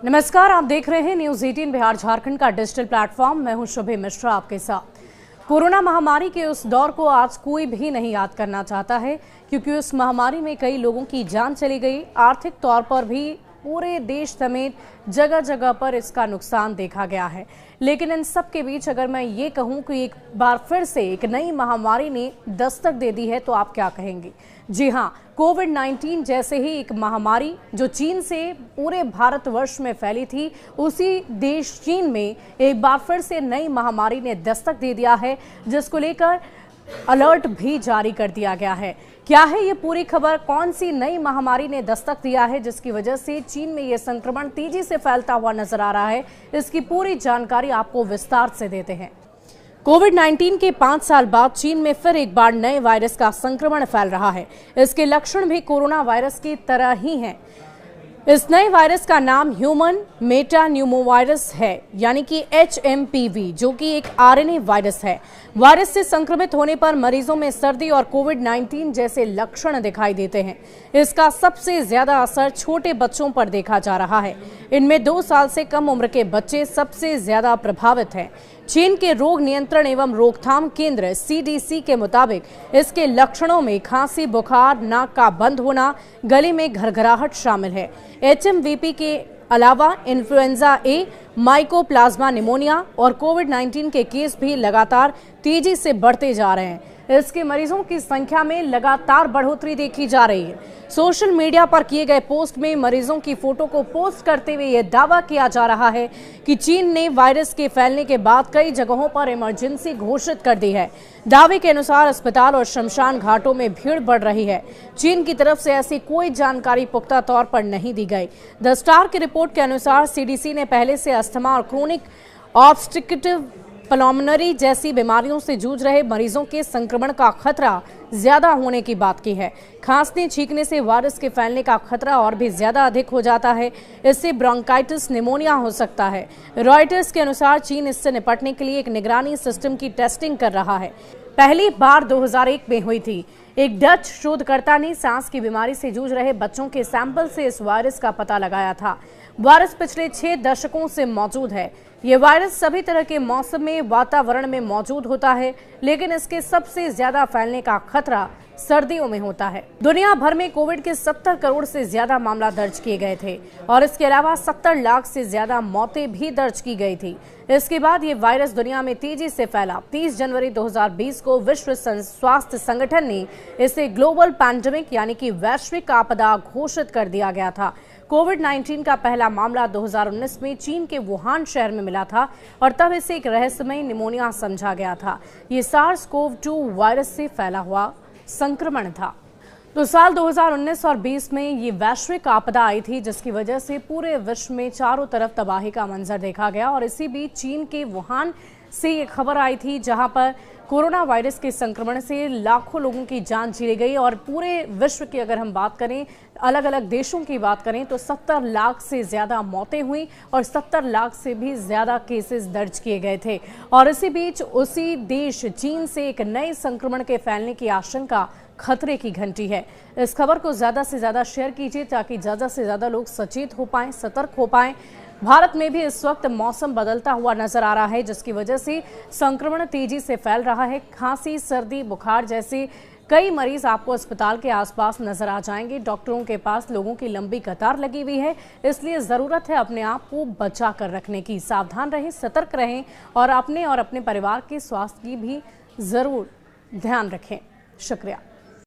नमस्कार, आप देख रहे हैं न्यूज 18 बिहार झारखंड का डिजिटल प्लेटफॉर्म। मैं हूं शुभे मिश्रा आपके साथ। कोरोना महामारी के उस दौर को आज कोई भी नहीं याद करना चाहता है, क्योंकि उस महामारी में कई लोगों की जान चली गई। आर्थिक तौर पर भी पूरे देश समेत जगह जगह पर इसका नुकसान देखा गया है। लेकिन इन सब के बीच अगर मैं ये कहूं कि एक बार फिर से एक नई महामारी ने दस्तक दे दी है, तो आप क्या कहेंगे? जी हां, कोविड-19 जैसे ही एक महामारी जो चीन से पूरे भारतवर्ष में फैली थी, उसी देश चीन में एक बार फिर से नई महामारी ने दस्तक दे दिया है, जिसको लेकर अलर्ट भी जारी कर दिया गया है। क्या है ये पूरी खबर? कौन सी नई महामारी ने दस्तक दिया है जिसकी वजह से चीन में ये संक्रमण तेजी से फैलता हुआ नजर आ रहा है? इसकी पूरी जानकारी आपको विस्तार से देते हैं। कोविड-19 के 5 साल बाद चीन में फिर एक बार नए वायरस का संक्रमण फैल रहा है। इसके लक्षण भी कोरोना वायरस की तरह ही हैं। इस नए वायरस का नाम ह्यूमन मेटान्यूमोवायरस है, यानी कि HMPV, जो कि एक RNA वायरस है। वायरस से संक्रमित होने पर मरीजों में सर्दी और कोविड-19 जैसे लक्षण दिखाई देते हैं। इसका सबसे ज्यादा असर छोटे बच्चों पर देखा जा रहा है। इनमें 2 साल से कम उम्र के बच्चे सबसे ज्यादा प्रभावित हैं। चीन के रोग नियंत्रण एवं रोकथाम केंद्र CDC के मुताबिक इसके लक्षणों में खांसी, बुखार, नाक का बंद होना, गले में घरघराहट शामिल है। HMVP के अलावा इन्फ्लुएंजा A, माइकोप्लाज्मा निमोनिया और कोविड-19 के केस भी लगातार तेजी से बढ़ते जा रहे हैं। इसके मरीजों की संख्या में लगातार बढ़ोतरी देखी जा रही है। सोशल मीडिया पर किए गए पोस्ट में मरीजों की फोटो को पोस्ट करते हुए यह दावा किया जा रहा है कि चीन ने वायरस के फैलने के बाद कई जगहों पर इमरजेंसी घोषित कर दी है। दावे के अनुसार अस्पताल और शमशान घाटों में भीड़ बढ़ रही है। चीन की तरफ से ऐसी कोई जानकारी पुख्ता तौर पर नहीं दी गई। द स्टार की रिपोर्ट के अनुसार CDC ने पहले से अस्थमा और क्रोनिक ऑब्स्ट्रक्टिव पल्मोनरी जैसी बीमारियों से जूझ रहे मरीजों के संक्रमण का खतरा ज्यादा होने की बात की है। खांसने छींकने से वायरस के फैलने का खतरा और भी ज्यादा अधिक हो जाता है। इससे ब्रोंकाइटिस, निमोनिया हो सकता है। रॉयटर्स के अनुसार चीन इससे निपटने के लिए एक निगरानी सिस्टम की टेस्टिंग कर रहा है। पहली बार 2001 में हुई थी। एक डच शोधकर्ता ने सांस की बीमारी से जूझ रहे बच्चों के सैंपल से इस वायरस का पता लगाया था। वायरस पिछले 6 दशकों से मौजूद है। ये वायरस सभी तरह के मौसम में, वातावरण में मौजूद होता है, लेकिन इसके सबसे ज्यादा फैलने का खतरा सर्दियों में होता है। दुनिया भर में कोविड के 70 करोड़ से ज्यादा मामला दर्ज किए गए थे और इसके अलावा 70 लाख से ज्यादा मौतें भी दर्ज की गई थी। इसके बाद ये वायरस दुनिया में तेजी से फैला। 30 जनवरी 2020 को विश्व स्वास्थ्य संगठन ने इसे ग्लोबल पैंडेमिक यानी कि वैश्विक आपदा घोषित कर दिया गया था। कोविड-19 का पहला मामला 2019 में चीन के वुहान शहर में मिला था और तब इसे एक रहस्यमय निमोनिया समझा गया था। ये SARS-CoV-2 वायरस से फैला हुआ संक्रमण था। तो साल 2019 और 20 में ये वैश्विक आपदा आई थी, जिसकी वजह से पूरे विश्व में चारों तरफ तबाही का मंजर देखा गया। और इसी बीच चीन के वुहान से ये खबर आई थी, जहां पर कोरोना वायरस के संक्रमण से लाखों लोगों की जान चली गई। और पूरे विश्व की अगर हम बात करें, अलग अलग देशों की बात करें, तो 70 लाख से ज्यादा मौतें हुई और 70 लाख से भी ज्यादा केसेस दर्ज किए गए थे। और इसी बीच उसी देश चीन से एक नए संक्रमण के फैलने की आशंका खतरे की घंटी है। इस खबर को ज्यादा से ज्यादा शेयर कीजिए ताकि ज्यादा से ज्यादा लोग सचेत हो पाएं, सतर्क हो पाएं। भारत में भी इस वक्त मौसम बदलता हुआ नजर आ रहा है, जिसकी वजह से संक्रमण तेजी से फैल रहा है। खांसी, सर्दी, बुखार जैसे कई मरीज आपको अस्पताल के आसपास नजर आ जाएंगे। डॉक्टरों के पास लोगों की लंबी कतार लगी हुई है, इसलिए जरूरत है अपने आप को बचा कर रखने की। सावधान रहें, सतर्क रहें और अपने परिवार के स्वास्थ्य की भी जरूर ध्यान रखें। शुक्रिया।